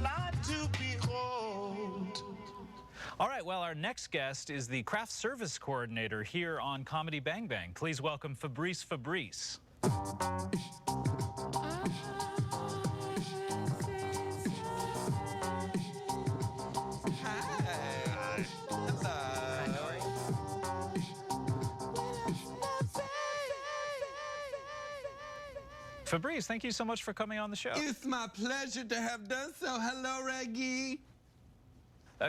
lot to behold. All right, well, our next guest is the craft service coordinator here on Comedy Bang Bang. Please welcome Fabrice Fabrice. Fabrice, thank you so much for coming on the show. It's my pleasure to have done so. Hello, Reggie.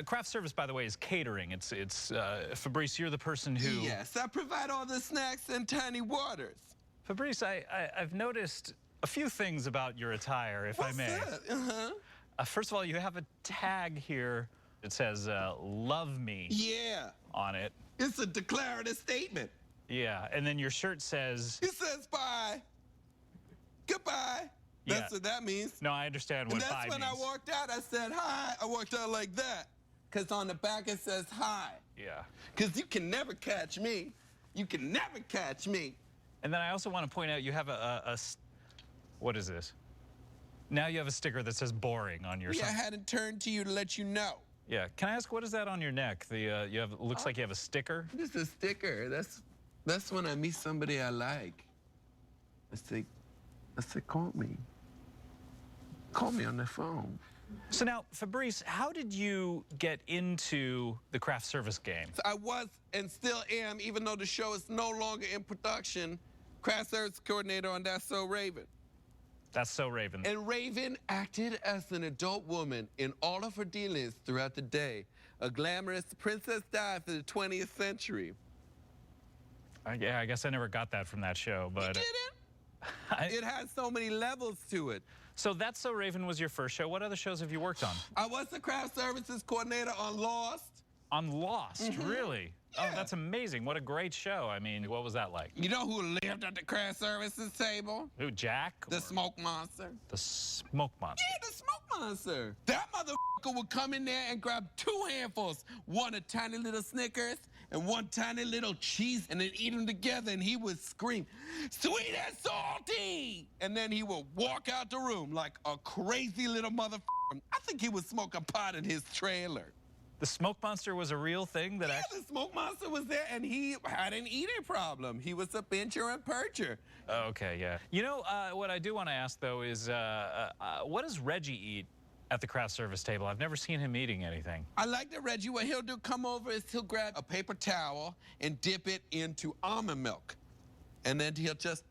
Craft service, by the way, is catering. It's Fabrice, you're the person who... Yes, I provide all the snacks and tiny waters. Fabrice, I've noticed a few things about your attire, if I may. What's that? First of all, you have a tag here. It says, love me. Yeah. On it. It's a declarative statement. Yeah, and then your shirt says... It says bye. Goodbye. Yeah. That's what that means. No, I understand what bye means. And that's when I walked out, I said hi. I walked out like that. Because on the back it says hi. Yeah. Because you can never catch me. You can never catch me. And then I also want to point out you have what is this? Now you have a sticker that says boring on your I hadn't turned to you to let you know. Yeah. Can I ask, what is that on your neck? You have, it looks like you have a sticker. This is a sticker. That's when I meet somebody I like. I say, call me. Call me on the phone. So now, Fabrice, how did you get into the craft service game? I was and still am, even though the show is no longer in production, craft service coordinator on That's So Raven. That's So Raven. And Raven acted as an adult woman in all of her dealings throughout the day. A glamorous princess dive for the 20th century. Yeah, I guess I never got that from that show, but... You didn't? It has so many levels to it. So That's So Raven was your first show. What other shows have you worked on? I was the craft services coordinator on Lost. On Lost, really? Yeah. Oh, that's amazing. What a great show. I mean, what was that like? You know who lived at the craft services table? Who, Jack? The smoke monster. The smoke monster. Yeah, the smoke monster. That motherfucker would come in there and grab 2 handfuls. One a tiny little Snickers and one tiny little cheese, and then eat them together, and he would scream, "Sweet and salty!" And then he would walk out the room like a crazy little motherfucker. I think he would smoke a pot in his trailer. The smoke monster was a real thing that the smoke monster was there, and he had an eating problem. He was a pincher and percher. Okay, yeah. You know, what I do want to ask, though, is what does Reggie eat at the craft service table? I've never seen him eating anything. I like that Reggie, what he'll do, come over, is he'll grab a paper towel and dip it into almond milk. And then he'll just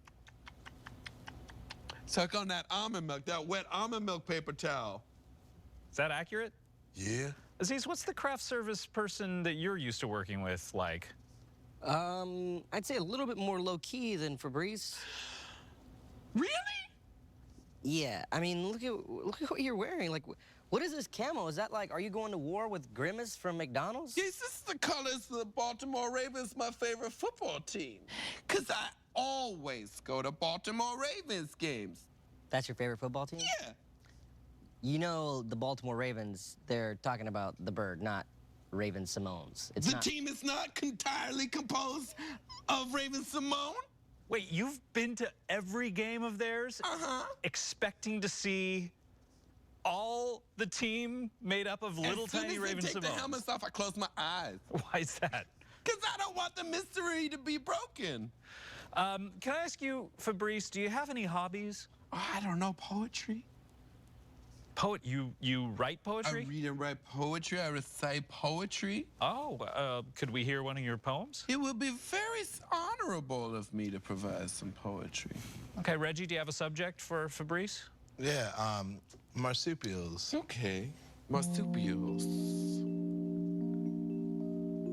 suck on that almond milk, that wet almond milk paper towel. Is that accurate? Yeah. Aziz, what's the craft service person that you're used to working with like? I'd say a little bit more low-key than Fabrice. Really? Yeah, I mean, look at what you're wearing. Like, what is this camo? Is that like, are you going to war with Grimace from McDonald's? Yes, this is the colors of the Baltimore Ravens, my favorite football team. Because I always go to Baltimore Ravens games. That's your favorite football team? Yeah. You know, the Baltimore Ravens, they're talking about the bird, not Raven Simone's. The team is not entirely composed of Raven Simone? Wait, you've been to every game of theirs? Expecting to see all the team made up of little tiny Raven Simones? As soon as they take the helmets off, I close my eyes. Why is that? Because I don't want the mystery to be broken. Can I ask you, Fabrice, do you have any hobbies? Oh, I don't know, poetry. You write poetry? I read and write poetry. I recite poetry. Oh, could we hear one of your poems? It would be very honorable of me to provide some poetry. Okay, Reggie, do you have a subject for Fabrice? Yeah, marsupials. Okay, marsupials.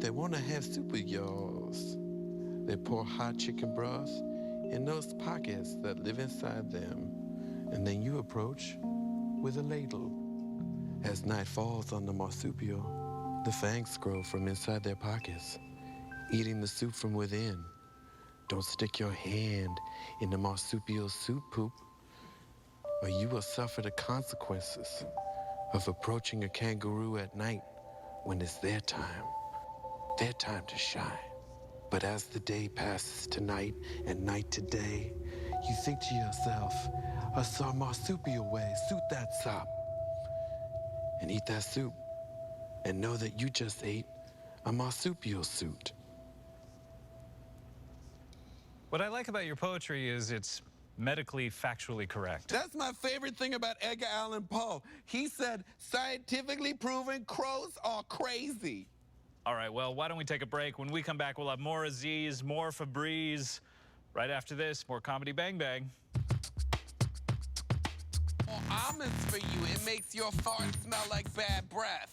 They want to have super yaws. They pour hot chicken broth in those pockets that live inside them, and then you approach with a ladle. As night falls on the marsupial, the fangs grow from inside their pockets, eating the soup from within. Don't stick your hand in the marsupial soup poop, or you will suffer the consequences of approaching a kangaroo at night when it's their time to shine. But as the day passes to night and night to day, you think to yourself, a marsupial way, suit that sop. and eat that soup and know that you just ate a marsupial suit. What I like about your poetry is it's medically, factually correct. That's my favorite thing about Edgar Allan Poe. He said, scientifically proven crows are crazy. All right, well, why don't we take a break? When we come back, we'll have more Aziz, more Fabrice. Right after this, more Comedy Bang Bang. Almonds for you. It makes your fart smell like bad breath.